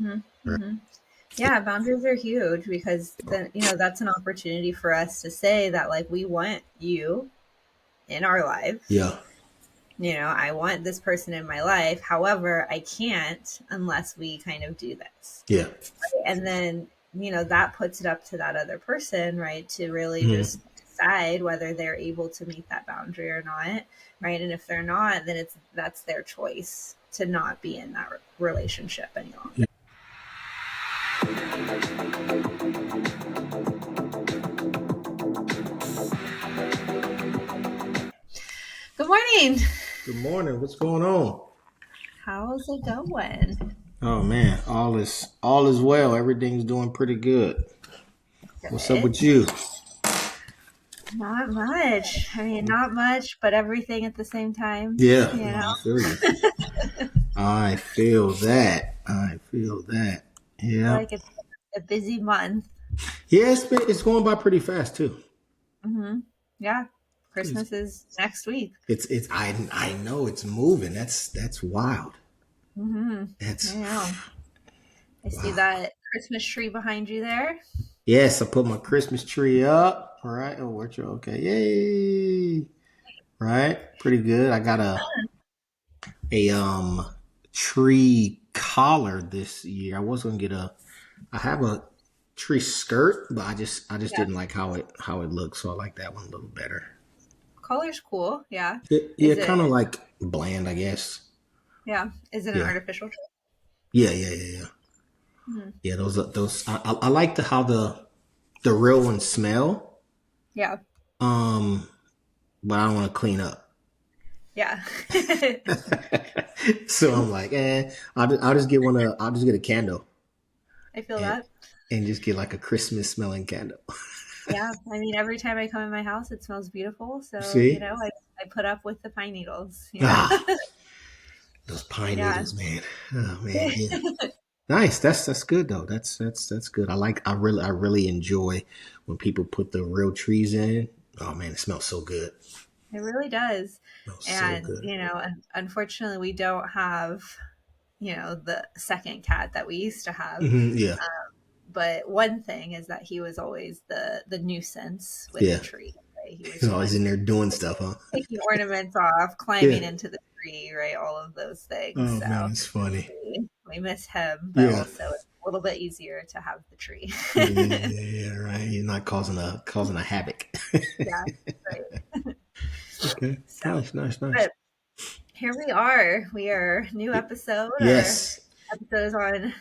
Right. Mm-hmm. Yeah, boundaries are huge because then, that's an opportunity for us to say that, like, we want you in our lives. Yeah. I want this person in my life. However, I can't unless we kind of do this. Yeah. And then, that puts it up to that other person, right, to really Mhm. just decide whether they're able to meet that boundary or not, right? And if they're not, then that's their choice to not be in that relationship any longer. Good morning. Good morning. What's going on? How's it going? Oh man, all is well. Everything's doing pretty good. What's up Good. with you? Not much. I mean, not much, but everything at the same time, Yeah, you no, know? I feel you. I feel that. I feel that. Yeah. Like it's a busy month. Yeah, it's going by pretty fast too. Yeah. It's Christmas is next week. I know it's moving. That's wild. I That's know. I see wow. that Christmas tree behind you there. Yes, I put my Christmas tree up. All right. Oh, what you okay? Yay. Right. Pretty good. I got a tree collar this year. I was gonna get I have a tree skirt, but I just Yeah. didn't like how it looked, so I like that one a little better. Color's cool. Yeah. Yeah, Is kind it, of like bland, I guess. yeah. Is it an Yeah, artificial tree? yeah. Hmm. Yeah, those I like how the real ones smell. Yeah. Um, but I don't want to clean up. Yeah. So I'm like, I'll just get I'll just get a candle I feel and that. and just get like a Christmas smelling candle. Yeah. I mean, every time I come in my house, it smells beautiful. So, See? I put up with the pine needles. Ah, those pine Yeah. needles, man. Oh man, yeah. Nice. That's good though. That's good. I really enjoy when people put the real trees in. Oh man, it smells so good. It really does. Smells so And, good. unfortunately, we don't have, the second cat that we used to have. Yeah, But one thing is that he was always the nuisance with the yeah. tree. Right? He was He's the always one in there doing stuff, huh? taking ornaments off, Yeah. climbing into the tree, right? All of those things. Oh man, So it's funny. we miss him, but Yeah. also it's a little bit easier to have the tree. Yeah. Right. You're not causing a havoc. Yeah, right. Okay. So, Nice. but here we are. We are new episode. Our Yes. episode is on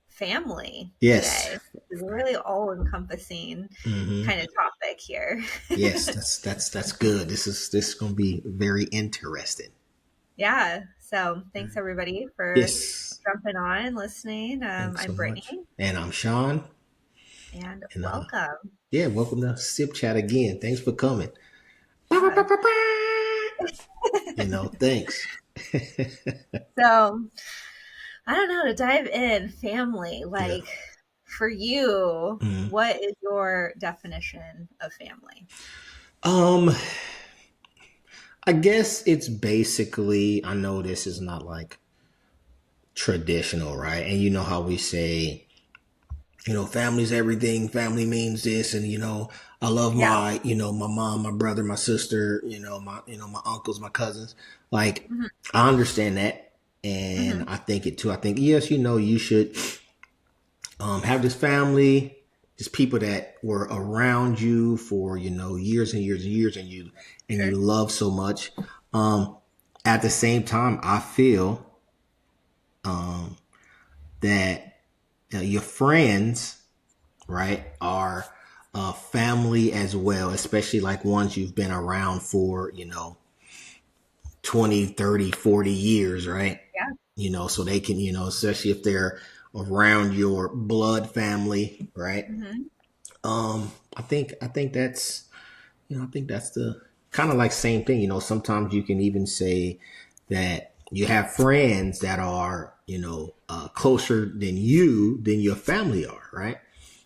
family Yes. today. It's a really all encompassing Hmm. kind of topic here. Yes. That's good. This is gonna be very interesting. Yeah. So thanks everybody for Yes. jumping on and listening. Thanks so I'm much. Brittany, And I'm Sean. and And welcome. yeah, welcome to Sip Chat again. Thanks for coming. Yeah. Thanks. So I don't know, to dive in, family, Yeah. like, for you, Mhm. what is your definition of family? Um, I guess it's basically, I know this is not like traditional, right? And you know how we say, family's everything. Family means this, and I love Yeah. my mom, my brother, my sister, my uncles, my cousins. Like, Hmm. I understand that, and Hmm. I think it too. I think yes, you should have this family, just people that were around you for years and years and years, and you Sure. love so much. Um, at the same time, I feel that your friends, right, are family as well, especially like ones you've been around for 20, 30, 40 years, right? Yeah. So they can, especially if they're around your blood family, right? Hmm. I think that's the kind of like same thing. Sometimes you can even say that you have friends that are, closer than your family are, right? Sure.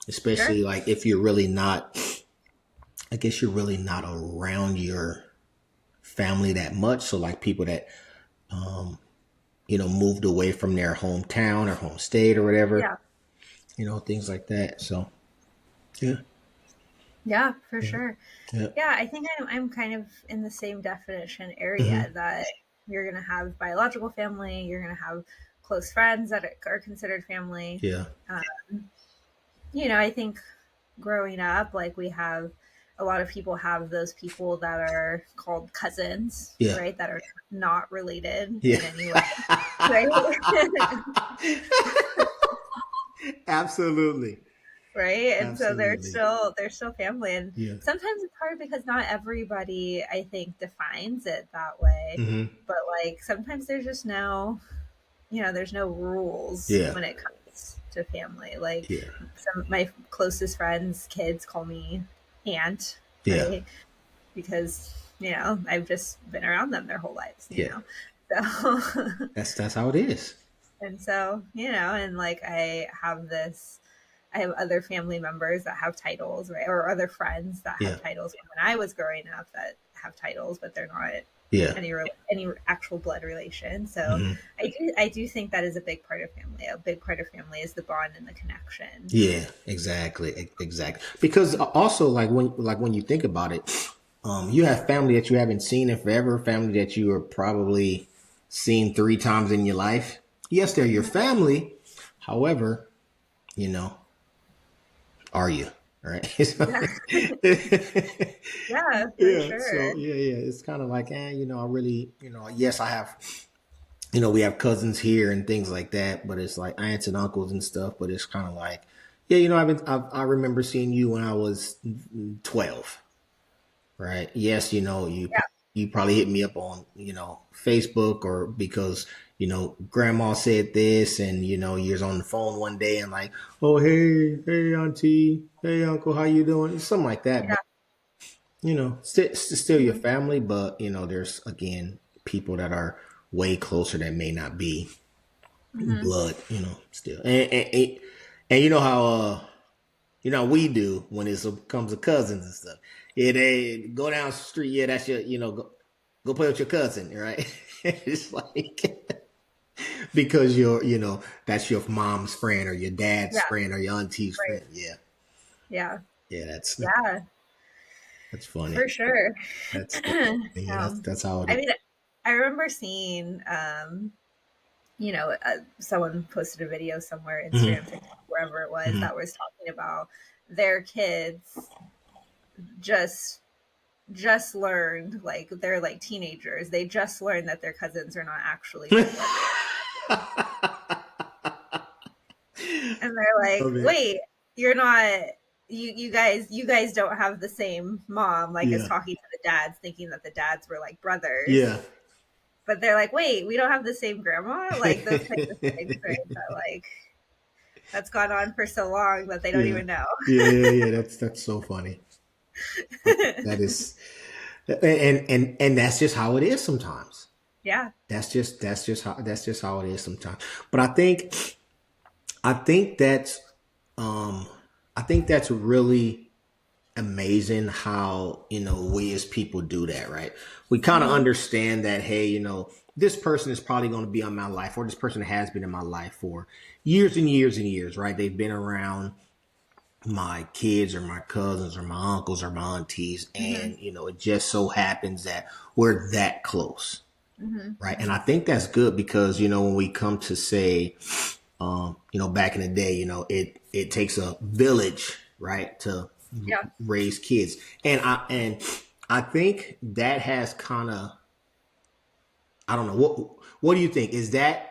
Especially like if you're really not, I guess you're really not around your family that much. So like people that moved away from their hometown or home state or whatever, Yeah. things like that. So, yeah, Yeah, for yeah, sure. yeah. Yeah, I think I'm kind of in the same definition Hmm. area that you're going to have biological family, you're going to have close friends that are considered family. Yeah, I think growing up, like we have a lot of people have those people that are called cousins, yeah, right? That are not related yeah. in any way, right? Absolutely, Right, and so they're absolutely. still they're still family, and Yeah. sometimes it's hard because not everybody, I think, defines it that way. Hmm. But like sometimes there's just no, there's no rules Yeah, when it comes to family. Like yeah, some of my closest friends kids call me aunt, yeah, right? Because I've just been around them their whole lives, yeah. so That's how it is. and so and like I have other family members that have titles, right? Or other friends that Yeah, have titles from when I was growing up that have titles, but they're not yeah. any actual blood relation. So Hmm. I do think that is a big part of family. A big part of family is the bond and the connection. Yeah, exactly, exactly. Because also, like when you think about it, you have family that you haven't seen in forever, family that you are probably seen 3 times in your life. Yes, they're your family. However, you know, are you right? So- Yeah, yeah, for yeah. sure. So yeah. It's kind of like, I really, yes, I have, we have cousins here and things like that, but it's like aunts and uncles and stuff. But it's kind of like, yeah, I remember seeing you when I was 12, right? Yes, Yeah, you probably hit me up on Facebook, or because grandma said this, and you're on the phone one day and like, oh, hey auntie, hey uncle, how you doing? Something like that. yeah, But still your mhm, family, but there's again people that are way closer that may not be mhm. blood, still. And you know how we do when it comes to cousins and stuff. Yeah, they go down the street. Yeah, that's your, go play with your cousin, right? It's like because that's your mom's friend or your dad's Yeah, friend or your auntie's right. friend. Yeah, Yeah, yeah, yeah, that's funny. for sure. That's yeah, that's how it I is. mean, I remember seeing someone posted a video somewhere, Instagram, Hmm. TikTok, wherever it was, Hmm. that was talking about their kids just learned, like they're like teenagers, they just learned that their cousins are not actually their blood, and they're like, Love it. wait, you're not, you guys don't have the same mom, like as Yeah, talking to the dads, thinking that the dads were like brothers, yeah. but they're like, wait, we don't have the same grandma, like those types of things, right? That like that's gone on for so long that they don't Yeah, even know. yeah. That's so funny. That is, and that's just how it is sometimes. Yeah. That's just how it is sometimes. But I think that's um I think that's really amazing how we as people do that, right? We kind of Hmm. understand that, hey, this person is probably going to be on my life, or this person has been in my life for years and years and years, right? They've been around my kids or my cousins or my uncles or my aunties, Hmm. and it just so happens that we're that close, Hmm. right? And I think that's good because when we come to say, back in the day, it takes a village, right, to Yeah. raise kids, and I think that has kind of, I don't know, what do you think?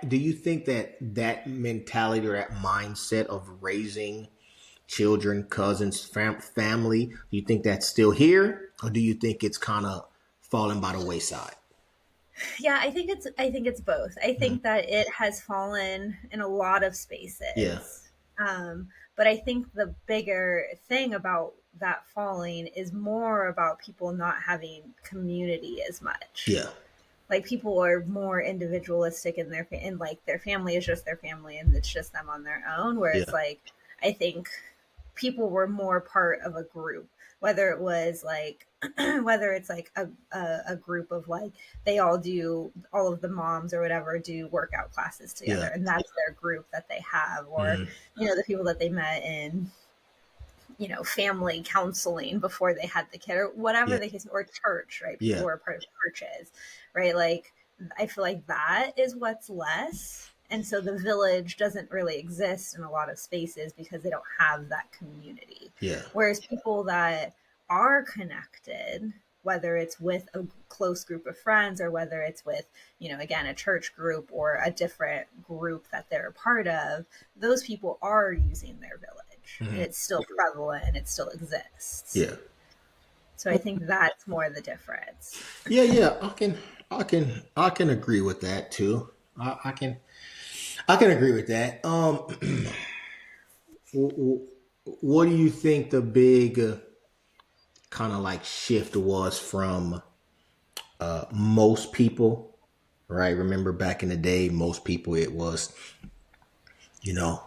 Do you think that mentality or that mindset of raising children, cousins, family, do you think that's still here, or do you think it's kind of falling by the wayside? Yeah, I think it's both. I Mhm. think that it has fallen in a lot of Yeah, spaces. But I think the bigger thing about that falling is more about people not having community as much. yeah, Like people are more individualistic in and like their family is just their family and it's just them on their own. Whereas yeah, like I think people were more part of a group, whether it was like whether it's like a group of like they all do, all of the moms or whatever do workout classes Yeah. together, and that's their group that they have, or Mhm. the people that they met in family counseling before they had the kid, or whatever Yeah. the case, or church, right? People Yeah. who are part of churches, right? Like, I feel like that is what's less. And so the village doesn't really exist in a lot of spaces because they don't have that community. Yeah. Whereas people that are connected, whether it's with a close group of friends or whether it's with, again, a church group or a different group that they're a part of, those people are using their village and Mhm. it's still prevalent and it still exists. Yeah. So I think that's more the difference. Yeah. Yeah. I can agree with that too. I can agree with that. What do you think the big kind of like shift was from most people, right? Remember back in the day, most people, it was, you know,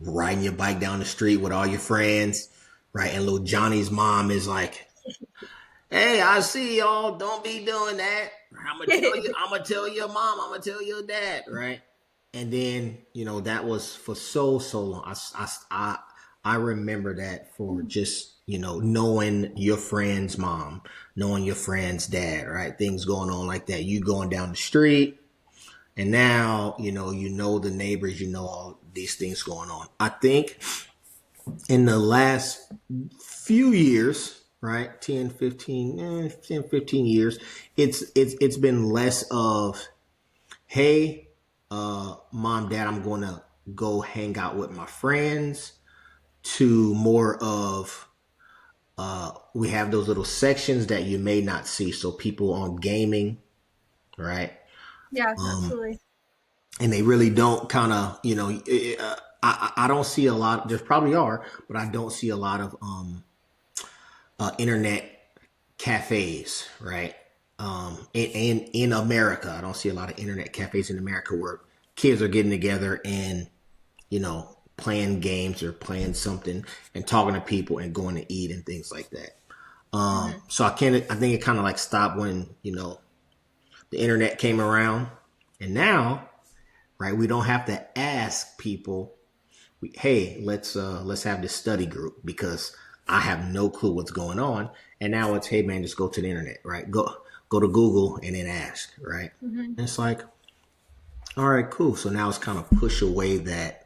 riding your bike down the street with all your friends, right? And little Johnny's mom is like, "Hey, I see y'all. Don't be doing that. I'm gonna tell you. I'm gonna tell your mom. I'm gonna tell your dad, right?" And then that was for so long. I remember that for just knowing your friend's mom, knowing your friend's dad, right? Things going on like that. You going down the street, and now you know the neighbors. You know all these things going on. I think in the last few years, right, 10 15 10 15 years, it's been less of, hey, mom, dad, I'm going to go hang out with my friends, to more of, we have those little sections that you may not see. So people on gaming, right? Yeah, Um, absolutely. and they really don't kind of, I don't see a lot. There probably are, but I don't see a lot of internet cafes, right? In America, I don't see a lot of internet cafes in America where kids are getting together and playing games or playing something and talking to people and going to eat and things like that. Mm-hmm. So I can't. I think it kind of like stopped when the internet came around, and now, right, we don't have to ask people, hey, let's have this study group because I have no clue what's going on. And now it's, hey man, just go to the internet, right? Go to Google and then ask, right? Mm-hmm. And it's like, all right, cool. So now it's kind of push away that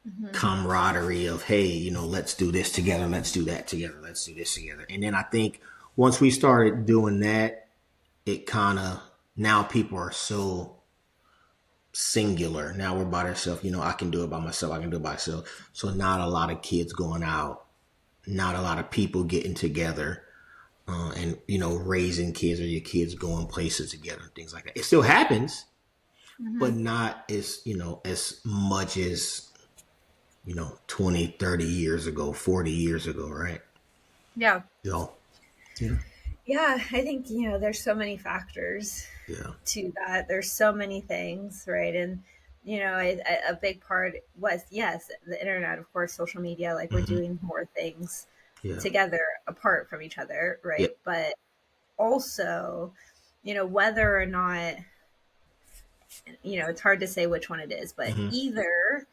Mm-hmm. camaraderie of, hey, let's do this together, let's do that together, let's do this together. And then I think once we started doing that, it kind of, now people are so singular. Now we're by ourselves. I can do it by myself. I can do it by myself. So not a lot of kids going out, not a lot of people getting together, and raising kids, or your kids going places together and things like that. It still happens, Mm-hmm. but not as as much as 20, 30 years ago, 40 years ago, right? Yeah. So yeah, Yeah, I think, there's so many factors yeah, to that. There's so many things, right? And, a big part was, yes, the internet, of course, social media, like we're hmm, doing more things yeah, together apart from each other, yeah, right? But also, whether or not, it's hard to say which one it is, but hmm, either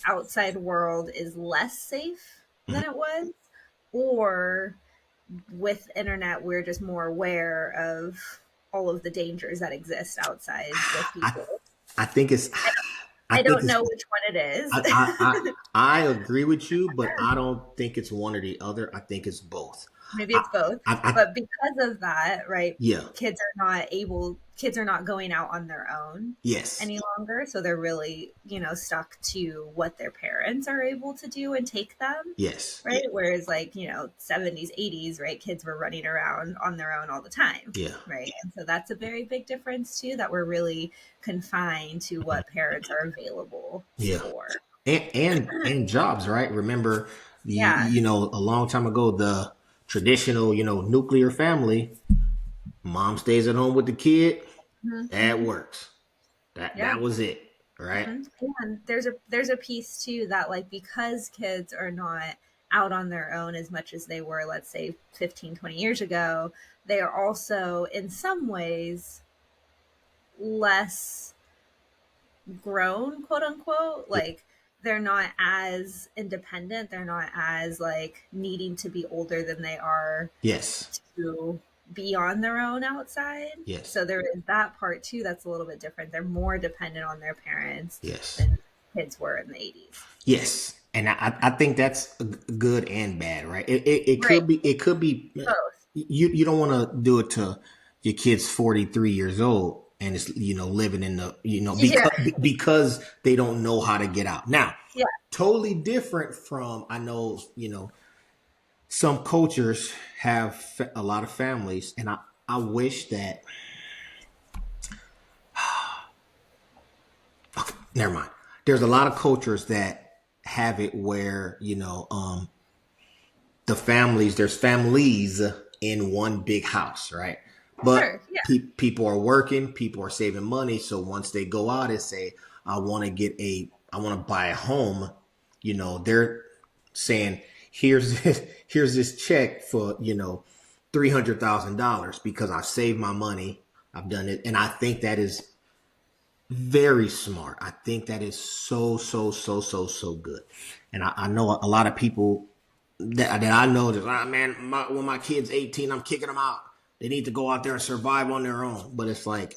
outside world is less safe hmm. than it was, or with internet we're just more aware of all of the dangers that exist outside with I people. I think it's I I think don't it's know which one it is. I agree with you, but I don't think it's one or the other. I think it's both. Maybe I, it's both, I but because of that, right, yeah, kids are not going out on their own yes, any longer, so they're really stuck to what their parents are able to do and take them, yes, right? Whereas like 70s, 80s, right, kids were running around on their own all the time, yeah, right? And so that's a very big difference too, that we're really confined to what parents are available yeah, for. and jobs, right? Remember, Yeah. a long time ago, the traditional nuclear family, mom stays at home with the kid, dad Mm-hmm. works. Yeah. That was it, right? Mhm. And there's a piece too that, like, because kids are not out on their own as much as they were, let's say, 15, 20 years ago. They are also, in some ways, less grown, quote unquote. Like, they're not as independent. They're not as like needing to be older than they are Yes. to be on their own outside. Yes. So there is that part too that's a little bit different. They're more dependent on their parents Yes. than kids were in the 80s. Yes. And I think that's good and bad, right? It Right. could be Both. you don't want to do it to your kid's 43 years old and it's living in the Yeah. because they don't know how to get out. Now, Yeah. totally different from, I know, some cultures have a lot of families, and I wish that okay, never mind. There's a lot of cultures that have it where there's families in one big house, right? But Sure. Yeah. people are working, people are saving money, so once they go out and say, I want to buy a home, they're saying, here's this check for $300,000 because I've saved my money, I've done it, and I think that is very smart. I think that is so good. And I know a lot of people that I know that, man, when my kid's 18, I'm kicking them out. They need to go out there and survive on their own. But it's like,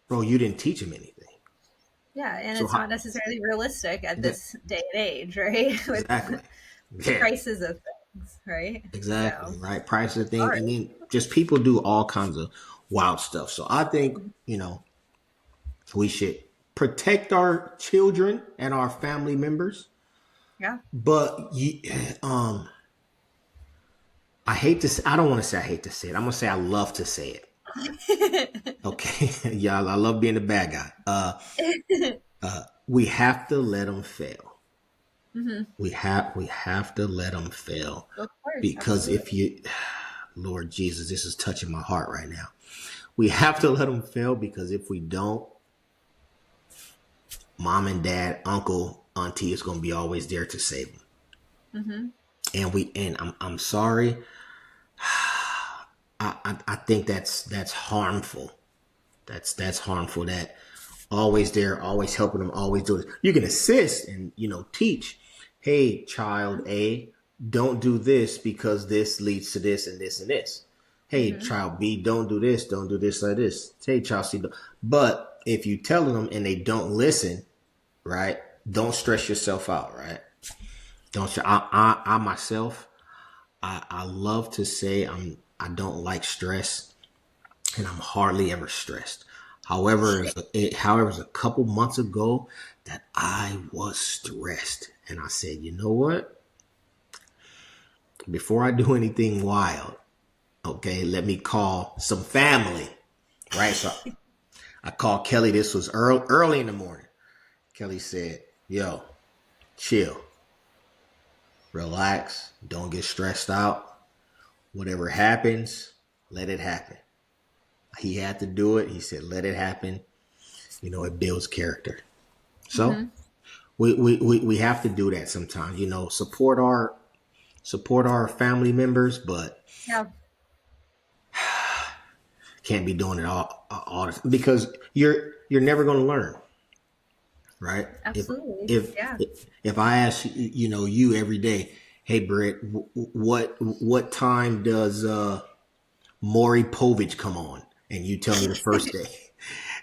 bro, you didn't teach them anything. Yeah. And So it's not necessarily realistic at this day and age, right? With exactly. the Yeah. prices of things, right? Exactly. So, Right. Price of the thing. sorry. And then just people do all kinds of wild stuff. So I think, we should protect our children and our family members. Yeah. But I hate to say, I don't want to say I hate to say it. I'm going to say I love to say it. Okay. Yeah, I love being the bad guy. We have to let them fail. Mm-hmm. We have to let them fail. Of course. Because Absolutely. if you, Lord Jesus, this is touching my heart right now. We have to let them fail because if we don't, mom and dad, uncle, auntie is going to be always there to save them. Mm-hmm. And I'm sorry. I think that's harmful. That's harmful. That always there, always helping them, always do it. You can assist and teach. Hey, child A, don't do this because this leads to this and this and this. Hey, Mm-hmm. child B, don't do this like this. Hey, child C. But if you tell them and they don't listen, right? Don't stress yourself out, right? Don't you? I myself, I love to say I don't like stress, and I'm hardly ever stressed. However, it was a couple months ago that I was stressed, and I said, you know what? Before I do anything wild, okay, let me call some family, right? So I called Kelly. This was early in the morning. Kelly said, yo, chill, relax, don't get stressed out. Whatever happens, let it happen. He had to do it. He said, let it happen. It builds character. So Mm-hmm. we have to do that sometimes, support our family members, but Yeah. can't be doing it all the time because you're never going to learn. Right. Absolutely. If Yeah. if I ask you every day, hey Britt, what time does Maury Povich come on? And you tell me the first day.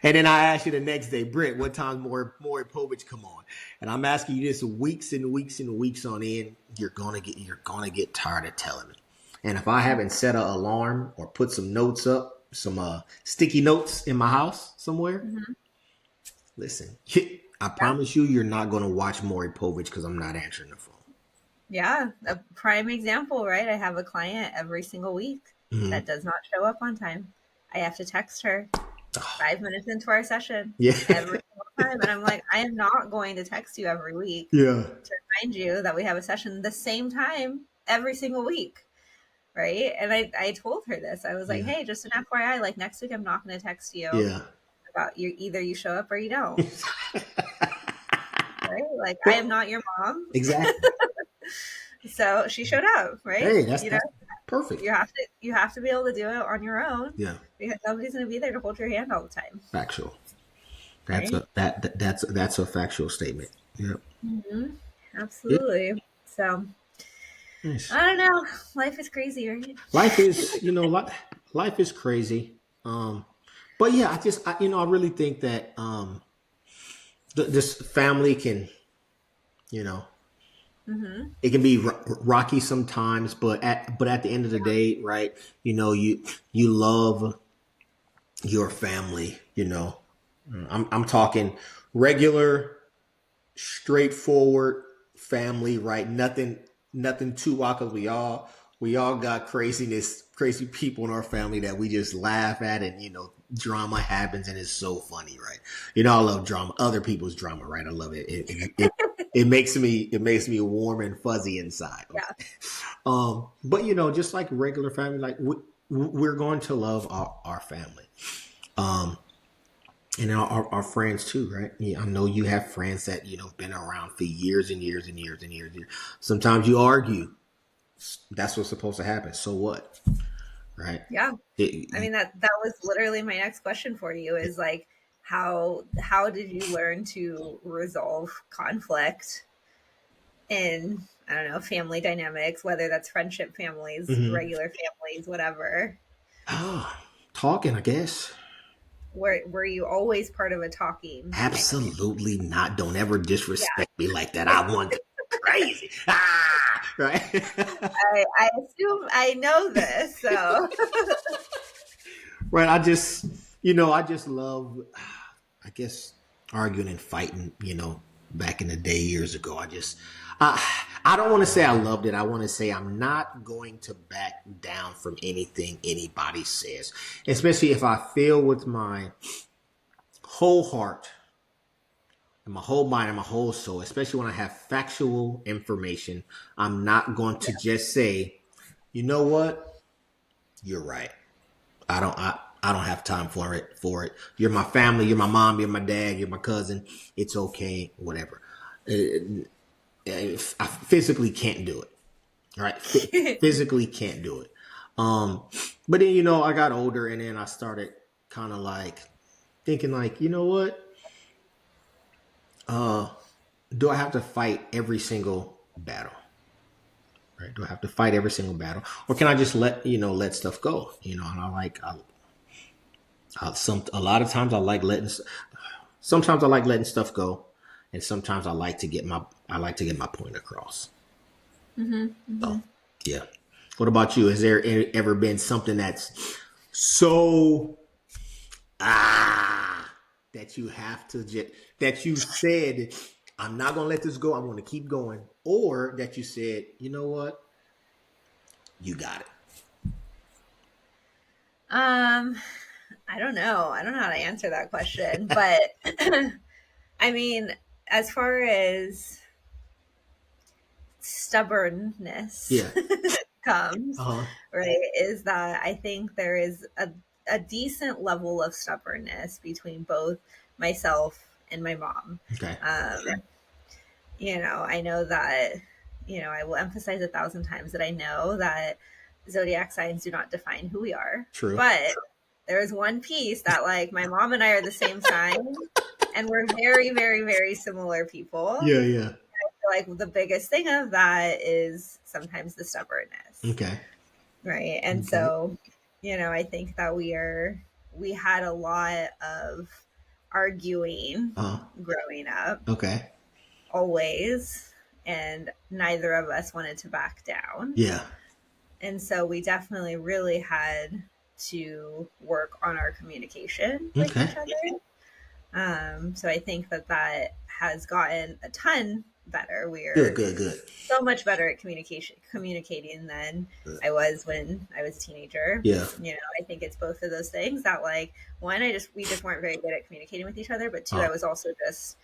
And then I ask you the next day, Britt, what time Maury Povich come on? And I'm asking you this weeks and weeks and weeks on end. You're gonna get tired of telling me. And if I haven't set an alarm or put some notes up, some sticky notes in my house somewhere, Mm-hmm. listen, I promise you're not gonna watch Maury Povich because I'm not answering the phone. Yeah. A prime example, right? I have a client every single week Mm-hmm. that does not show up on time. I have to text her 5 minutes into our session Yeah. every single time. And I'm like, I am not going to text you every week Yeah. to remind you that we have a session the same time every single week. Right. And I told her this. I was like, Yeah. hey, just an FYI, like next week, I'm not going to text you Yeah. about you. Either you show up or you don't. Right. Like, I am not your mom. Exactly. So she showed up, right? Hey, You know, that's perfect. you have to be able to do it on your own Yeah, because nobody's going to be there to hold your hand all the time, factual. right? That's a factual statement. Yeah. Hmm. Yeah. Absolutely. So Nice. I don't know. Life is crazy, right? Life is, life is crazy. But yeah, I really think that this family can, you know, Hmm. it can be rocky sometimes, but at the end of the day, right? You love your family. I'm talking regular, straightforward family, right? Nothing too wild. We all got crazy people in our family that we just laugh at, and drama happens, and it's so funny, right? I love drama, other people's drama, right? I love it. It makes me warm and fuzzy inside. Yeah. But just like regular family, like we're going to love our family. Um, and our friends too, right? Yeah, I know you have friends that been around for years and years and years and years. Sometimes you argue. That's what's supposed to happen. So what, right? Yeah. I It, mean that was literally my next question for you is like how did you learn to resolve conflict in, I don't know, family dynamics, whether that's friendship families, mhm. regular families, whatever. Talking, I guess. Were you always part of a talking family? Absolutely not. Don't ever Yeah. disrespect me like that. I want to crazy. Right. I assume I know this, so Right. I just love, I guess, arguing and fighting, back in the day years ago. I don't want to say I loved it. I want to say I'm not going to back down from anything anybody says, especially if I feel with my whole heart and my whole mind and my whole soul, especially when I have factual information. I'm not going to just say, you know what? You're right. I don't have time for it. You're my family, you're my mom, you're my dad, you're my cousin. It's okay, whatever. I physically can't do it. Right? Physically can't do it. But then I got older, and then I started kind of like thinking like, you know what? Uh do I have to fight every single battle? Right? Do I have to fight every single battle, or can I just let stuff go? And a lot of times I like letting. Sometimes I like letting stuff go, and sometimes I like to get my point across. hmm So hmm yeah. What about you? Has there ever been something that's so ah that you have to that you said, I'm not gonna let this go. I'm gonna keep going, or that you said, you know what, you got it. um I don't know. I don't know how to answer that question, but I mean, as far as stubbornness Yeah. Uh comes, huh. right, is that I think there is a decent level of stubbornness between both myself and my mom. Okay. Um, I know that, I will emphasize 1,000 times that I know that zodiac signs do not define who we are, True. but there is one piece that, like, my mom and I are the same sign, and we're very, very, very similar people. Yeah. Yeah. Like the biggest thing of that is sometimes the stubbornness, Okay. right? And Okay. so, I think that we had a lot of arguing Uh huh. growing up, Okay. always, and neither of us wanted to back down. Yeah. And so we definitely really had to work on our communication with Okay. each other. So I think that that has gotten a ton better. Good. We're Good. Good. so much better at communicating than Good. I was when I was a teenager. Yeah. I think it's both of those things that, like, one, we just weren't very good at communicating with each other, but two, Uh, I was also just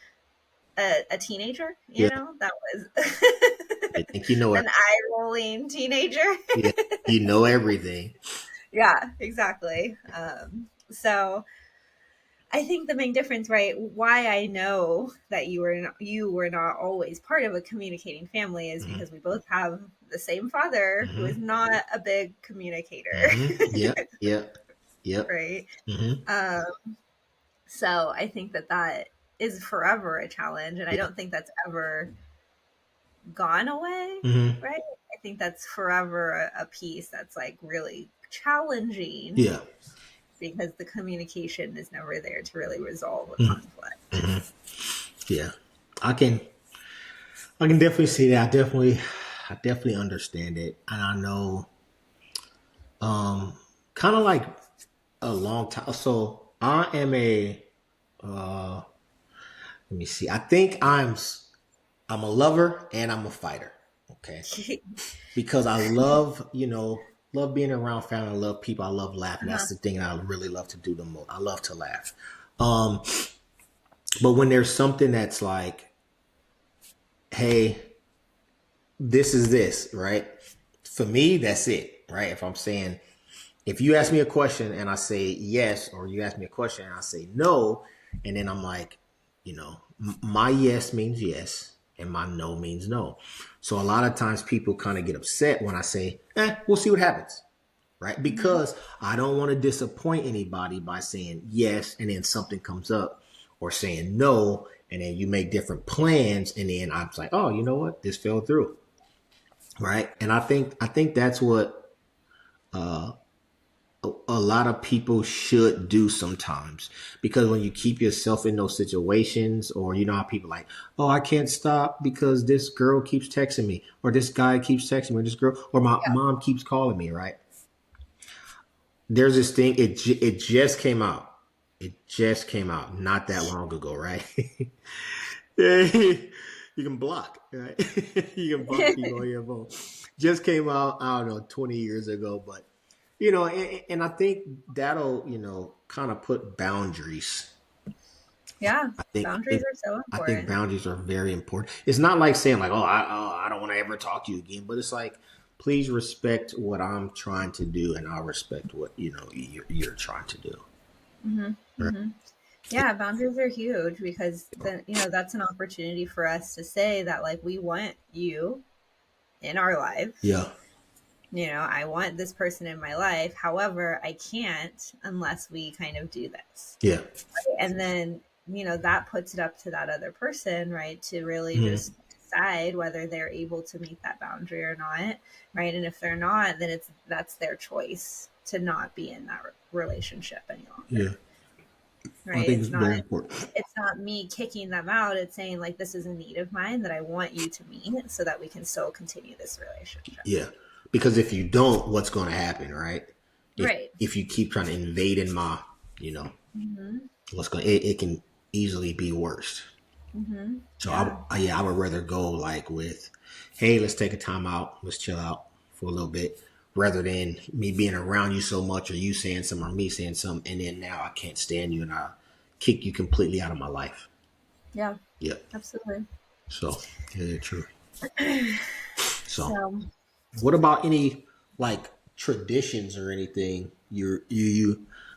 a teenager, yeah. that was I think you know it. an eye rolling teenager. Yeah. You know everything. Yeah, exactly. So I think the main difference, right? Why I know that you were not always part of a communicating family is Mm-hmm. because we both have the same father who is Mm-hmm. not a big communicator, Mm-hmm. Yep. Yep. Yep. right? Mm-hmm. Um, so I think that that is forever a challenge, and I Yeah. don't think that's ever gone away, Mm-hmm. right? I think that's forever a piece that's like really challenging Yeah. because the communication is never there to really resolve a Mm-hmm. conflict. Mm-hmm. Yeah. I can I can definitely see that. I definitely understand it. And I know kind of like a long time. So I am uh let me see. I think I'm a lover and I'm a fighter. Okay. Because I love, love being around family. I love people. I love laughing. Uh-huh. That's the thing I really love to do the most. I love to laugh. Um, but when there's something that's like, hey, this is this, right? For me, that's it, right? If I'm saying, if you ask me a question and I say yes, or you ask me a question and I say no, and then I'm like, my yes means yes and my no means no. So a lot of times people kind of get upset when I say, we'll see what happens. Right? Mm-hmm. Because I don't want to disappoint anybody by saying yes and then something comes up, or saying no and then you make different plans and then I'm like, oh, you know what? This fell through. Right? And I think that's what a lot of people should do sometimes, because when you keep yourself in those situations, or how people like, oh, I can't stop because this girl keeps texting me, or this guy keeps texting me, or this girl, or my Yeah. mom keeps calling me, right? There's this thing. It just came out. It just came out not that long ago, right? Yeah, you can block, right? You can block people on your phone. Just came out, I don't know, 20 years ago, but and I think that'll kind of put boundaries. Yeah. I think I Boundaries think are so I think important. boundaries are very important. It's not like saying like, I don't want to ever talk to you again, but it's like, please respect what I'm trying to do, and I'll respect what you're trying to do. Mm-hmm. Right? Mm-hmm. Yeah, boundaries are huge because then, that's an opportunity for us to say that like we want you in our lives. Yeah. I want this person in my life. However, I can't unless we kind of do this. Yeah. And then, that puts it up to that other person, right, to really Mhm. just decide whether they're able to meet that boundary or not, right? And if they're not, then that's their choice to not be in that relationship any longer, Yeah. I right? think it's very important. It's not me kicking them out. It's saying like this is a need of mine that I want you to meet so that we can still continue this relationship. Yeah. Because if you don't, what's going to happen, right? If Right. if you keep trying to invade in my, you know, Mm-hmm. it can easily be worse. Mm-hmm. So Yeah. I would rather go like with, hey, let's take a time out, let's chill out for a little bit, rather than me being around you so much, or you saying something or me saying something, and then now I can't stand you and I kick you completely out of my life. Yeah. Yep. Absolutely. So yeah, true. So So, what about any like traditions or anything? You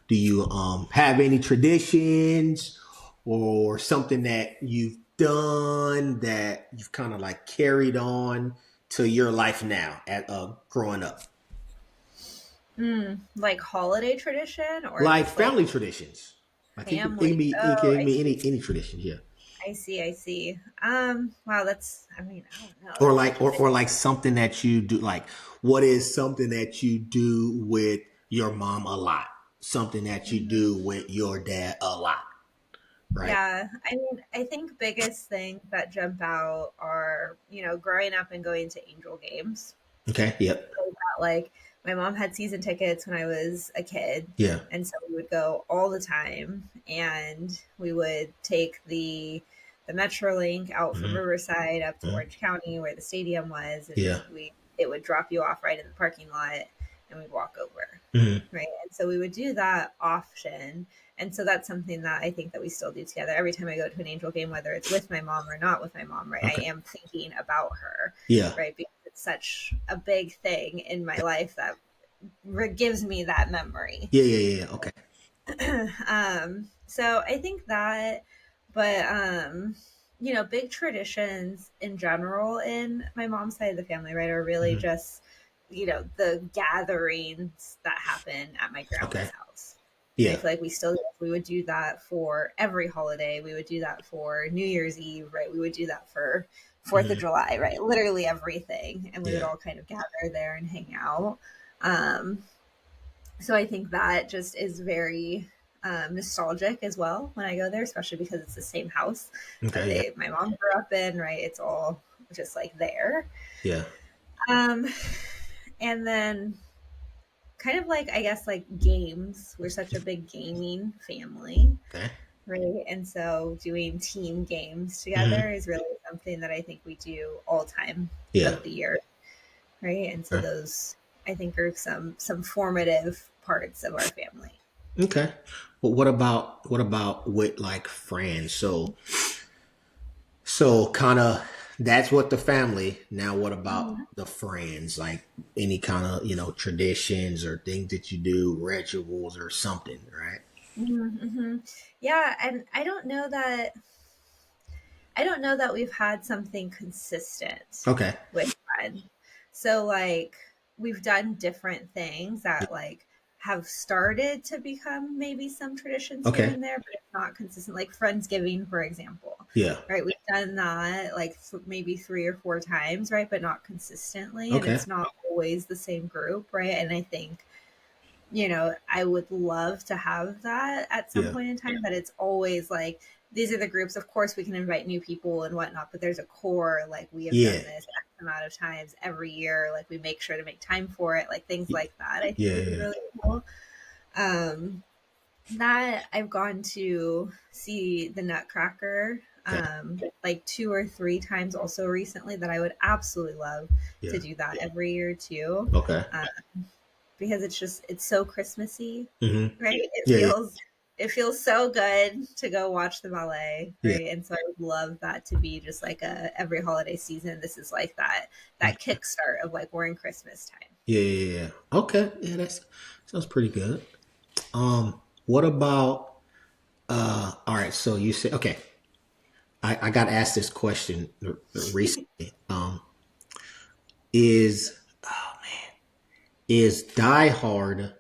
do you have any traditions or something that you've done that you've kind of like carried on to your life now at growing up? like holiday tradition or Like just like family traditions. Like it can family. be it Oh, can I be see. any tradition, yeah. I see. I see. Wow, I mean, I don't know. Or That's like such a big. or like something that you do, like what is something that you do with your mom a lot, something that you Mhm. do with your dad a lot, right? Yeah, I mean, I think biggest things that jump out are, growing up and going to Angel games. Okay. Yep. So that, like, my mom had season tickets when I was a kid, Yeah. and so we would go all the time, and we would take the Metrolink out from Hmm. Riverside up to Hmm. Orange County where the stadium was, and Yeah. we it would drop you off right in the parking lot, and we'd walk over, Hmm. right? And so we would do that often. And so that's something that I think that we still do together. Every time I go to an Angel game, whether it's with my mom or not with my mom, right, I Okay. am thinking about her, Yeah. right? Because it's such a big thing in my life that gives me that memory. Yeah. Yeah. Yeah. Okay. So I think that, but big traditions in general in my mom's side of the family, right, are really Mhm. just, the gatherings that happen at my grandma's Okay. house. And I Yeah. feel like we would do that for every holiday. We would do that for New Year's Eve, right? We would do that for Fourth of Mhm. July, right? Literally everything. And we would Yeah. all kind of gather there and hang out. Um, so I think that just is very nostalgic as well when I go there, especially because it's the same house that Okay. Yeah. my mom grew up in, right? It's all just like there. Yeah. Um, and then kind of like, I guess, like games. We're such a big gaming family, Okay. right? And so doing team games together Mhm. is really something that I think we do all time Yeah. of the year, right? And so Okay. those, I think, are some formative parts of our family. Okay. But what about with like friends? So kind of that's what the family. Now what about Mhm. the friends? Like any kind of, traditions or things that you do, rituals or something, right? Mhm, mhm. Yeah, and I don't know that we've had something consistent Okay. with Fred. So like we've done different things that like have started to become maybe some traditions here Okay. and there, but it's not consistent. Like Friendsgiving, for example, Yeah. right? We've done that like maybe 3 or 4 times, right? But not consistently, and Okay. it's not always the same group, right? And I think I would love to have that at some Yeah. point in time, but it's always like these are the groups. Of course, we can invite new people and whatnot, but there's a core. Like we have done Yeah. this X amount of times every year. Like we make sure to make time for it. Like things like that, I think Yeah. would be Yeah. really cool. Um, that I've gone to see the Nutcracker Okay. like 2 or 3 times also recently. That I would absolutely love to Yeah. do that every year too. Okay. Um, because it's so Christmassy, Hmm. right? It Yeah. Yeah. feels it feels so good to go watch the ballet, Yeah. right? And so I would love that to be just like a every holiday season. This is like that kickstart of like we're in Christmas time. Yeah. Yeah. Yeah. Okay. Yeah. That's sounds pretty good. What about all right, so you said okay. I got asked this question recently. Is is Die Hard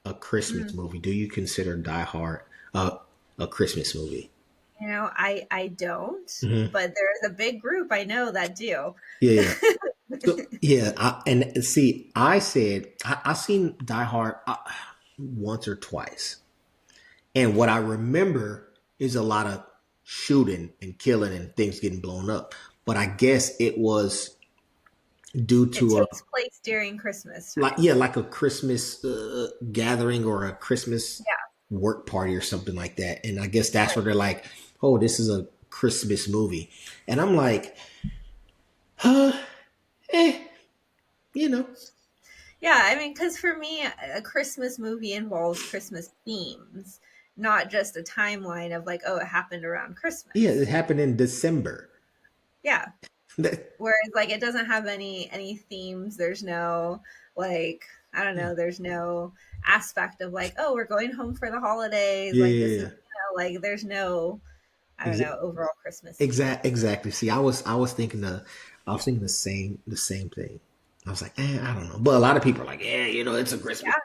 a Christmas Mm. movie? Do you consider Die Hard a Christmas movie? I don't, Hmm. but there's a big group I know that do. Yeah, yeah. So yeah, and see, I seen Die Hard once or twice, and what I remember is a lot of shooting and killing and things getting blown up. But I guess it was due It to a takes place during Christmas like time. yeah, like a Christmas gathering or a Christmas Yeah, work party or something like that. And I guess that's where they're like, "Oh, this is a Christmas movie," and I'm like, "Huh, eh, you know, yeah. I mean, because for me, a Christmas movie involves Christmas themes, not just a timeline of like, oh, it happened around yeah, it Christmas. happened in December." Yeah. That- Whereas like it doesn't have any themes. There's no like I don't yeah, know. There's no aspect of like, oh, we're going home for the holidays. yeah, Like this is yeah, like there's no I don't yeah. know overall Christmas theme. Exactly. See, I was thinking the same thing. I was like, I don't know, but a lot of people are like, yeah, it's a Christmas, Yeah,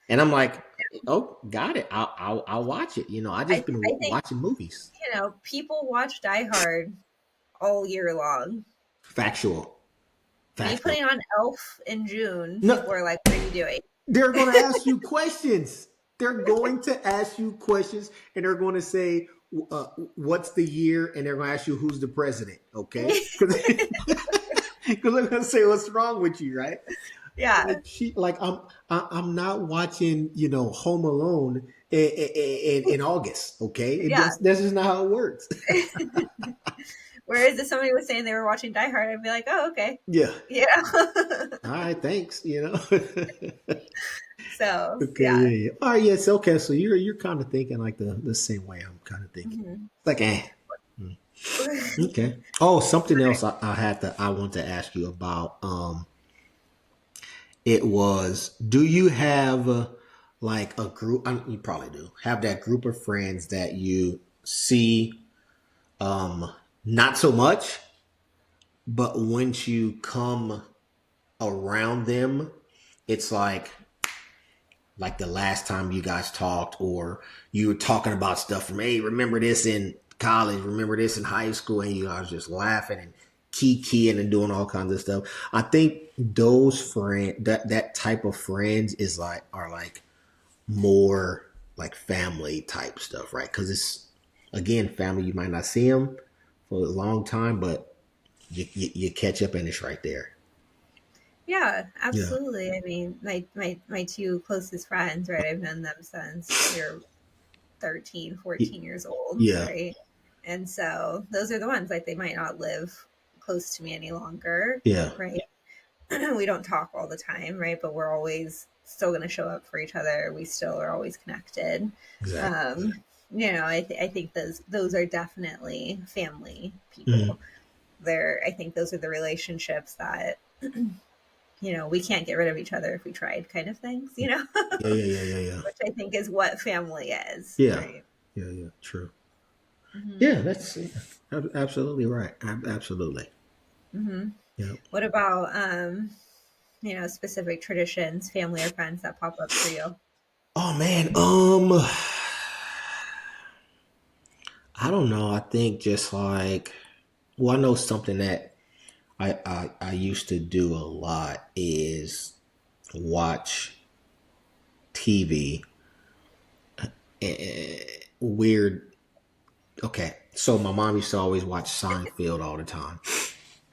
and I'm like, oh, got it. I'll watch it. I I just been I think watching movies. people watch Die Hard all year long. Factual, Me factual. putting on Elf in June, No, people are like, "What are you doing?" they're going to ask you questions. They're going to ask you questions, and they're going to say, "What's the year?" And they're going to ask you, "Who's the president?" Okay, because they're going to say, "What's wrong with you?" Right? Yeah, Like I'm not watching Home Alone in August. Okay, yeah. that's just not how it works. Whereas if somebody was saying they were watching Die Hard, I'd be like, "Oh, okay, Yeah. yeah." All right. Thanks. So Okay. yeah. Yeah. Yeah. All right. Yes. Okay. So you're kind of thinking like the same way I'm kind of thinking. Mhm. Like mm, okay. Oh, something else I want to ask you about. It was. Do you have like a group? You probably do have that group of friends that you see, um, not so much, but once you come around them, it's like the last time you guys talked, or you were talking about stuff from, hey, remember this in college, remember this in high school, and you guys just laughing and keying and doing all kinds of stuff. I think those friends, that type of friends is like are like more like family type stuff, right? Because it's again family. You might not see them for a long time, but you catch up and it's right there. Yeah, Yeah, absolutely. I mean, my two closest friends, right? I've known them since we were 13, 14 years old, yeah, right? And so those are the ones, like, they might not live close to me any longer, yeah, right? We don't talk all the time, right? But we're always still going to show up for each other. We still are always connected. exactly. I think those are definitely family Mhm. people. I think those are the relationships that we can't get rid of each other if we tried, kind of things, Yeah, yeah, yeah, yeah, yeah. which I think is what family is, Yeah, right? yeah, yeah. True. Hmm. Yeah, that's absolutely right. Absolutely. Hmm. Yeah. What about specific traditions, family or friends that pop up for you? Oh man. I don't know. I think just like, well, I know something that I used to do a lot is watch TV. Weird. Okay, so my mom used to always watch Seinfeld all the time,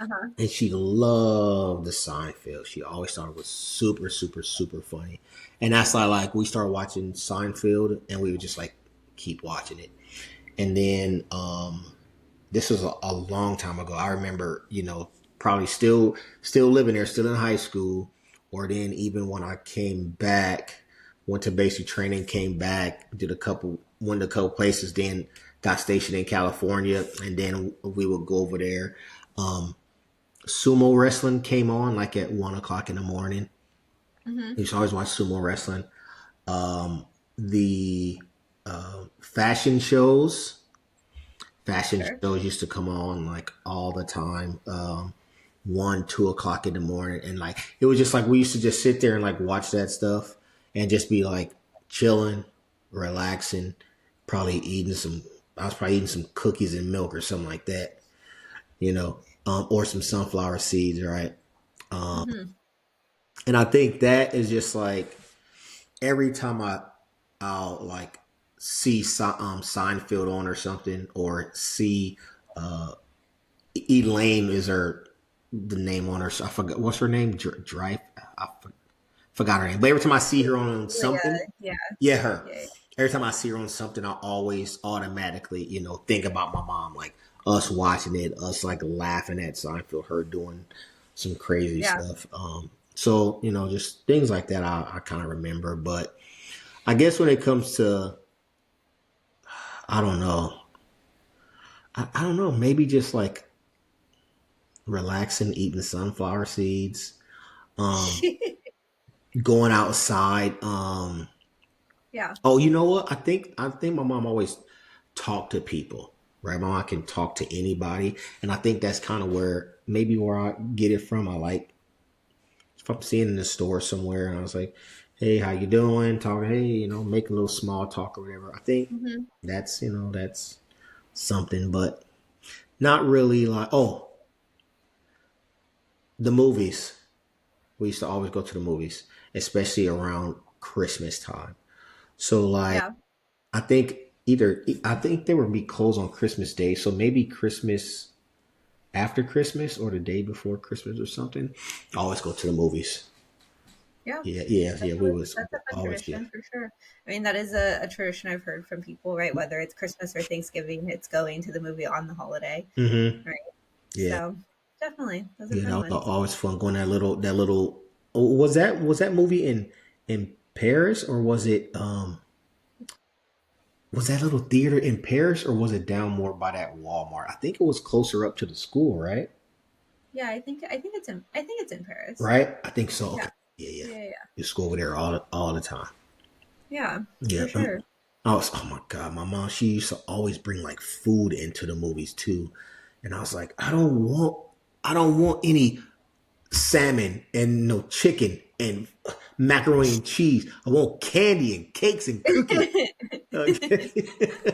Uh-huh. and she loved the Seinfeld. She always thought it was super, super, super funny, and that's like we started watching Seinfeld, and we would just like keep watching it, and then this was a long time ago. I remember, probably still living there, still in high school, or then even when I came back, went to basic training, came back, went to a couple places, then got stationed in California, and then we would go over there. Sumo wrestling came on like at 1 o'clock in the morning. Hmm. I used to always watch sumo wrestling. The fashion shows fashion Sure. shows used to come on like all the time. 1, 2 o'clock in the morning. And like, it was just like, we used to just sit there and like watch that stuff and just be like chilling, relaxing, probably eating I was probably eating some cookies and milk or something like that, or some sunflower seeds, right? Hmm. And I think that is just like every time I'll like see Seinfeld on or something, or see Elaine is the name on her. I forgot what's her name. Drive. Forgot her name. But every time I see her on something, Leah, yeah, yeah, her. yeah, Every time I see her on something, I always automatically, think about my mom, like us watching it, us like laughing at Seinfeld, her doing some crazy yeah. stuff. So just things like that, I kind of remember. But I guess when it comes to, I don't know, I don't know, maybe just like relaxing, eating sunflower seeds, um, going outside. Yeah. Oh, you know what? I think my mom always talked to people. Right, my mom can talk to anybody, and I think that's kind of where I get it from. I like if I'm seeing in the store somewhere, and I was like, "Hey, how you doing?" Talking, hey, make a little small talk or whatever. I think Hmm. that's something, but not really like, oh, the movies. We used to always go to the movies, especially around Christmas time. So like, Yeah. I think they would be closed on Christmas Day. So maybe Christmas after Christmas or the day before Christmas or something. I always go to the movies. Yeah. Yeah, yeah, yeah. We was That's a fun always, yeah. tradition for sure. I mean, that is a tradition I've heard from people, right? Whether it's Christmas or Thanksgiving, it's going to the movie on the holiday, Mm-hmm. right? Yeah, So definitely, those are yeah. That fun was ones. always fun going that little. Oh, was that movie in Paris, or was that little theater in Paris, or was it down more by that Walmart? I think it was closer up to the school, right? Yeah, I think it's in Paris. Right? I think so. Yeah, Okay. Yeah, yeah. yeah, yeah. Just go over there all the time. Yeah, Yeah. for sure. Oh my God, my mom, she used to always bring like food into the movies too. And I was like, I don't want any salmon and no chicken and macaroni and cheese. I want candy and cakes and cookies. Okay. Oh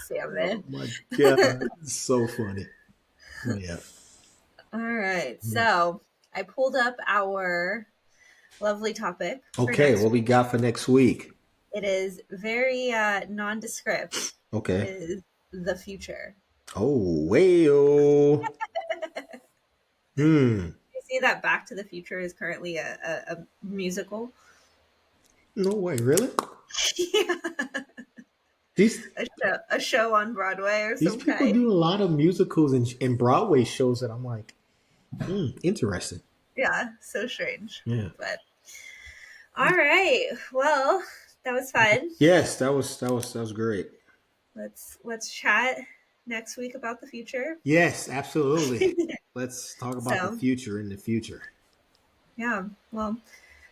Salmon. my God. It's so funny. Yeah. All right. So I pulled up our lovely topic for Okay, next what we week. got for next week? It is very nondescript. It Okay. is the future. Oh, way. Hmm. You see that Back to the Future is currently a musical? No way, really? Yeah, These a show on Broadway or these some people kind. do a lot of musicals and Broadway shows that I'm like, interesting. Yeah, so strange. Yeah. But all right. Well, that was fun. Yes, that was great. Let's chat next week about the future. Yes, absolutely. Let's talk about the So, future in the future. yeah. Well,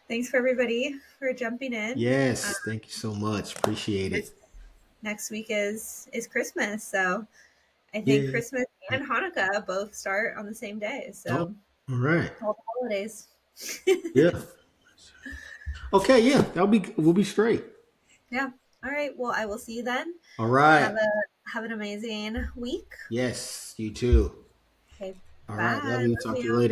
thanks for everybody for jumping in. Yes, thank you so much. Appreciate it. Next next week is Christmas, so I think Yeah. Christmas and Hanukkah both start on the same day. Oh, So all right. all the holidays. Yeah. Okay, yeah. We'll be straight. Yeah. All right. Well, I will see you then. All Have right. an amazing week. Yes, you too. Okay. All right. Love Bye. you. Love Talk to you you. later.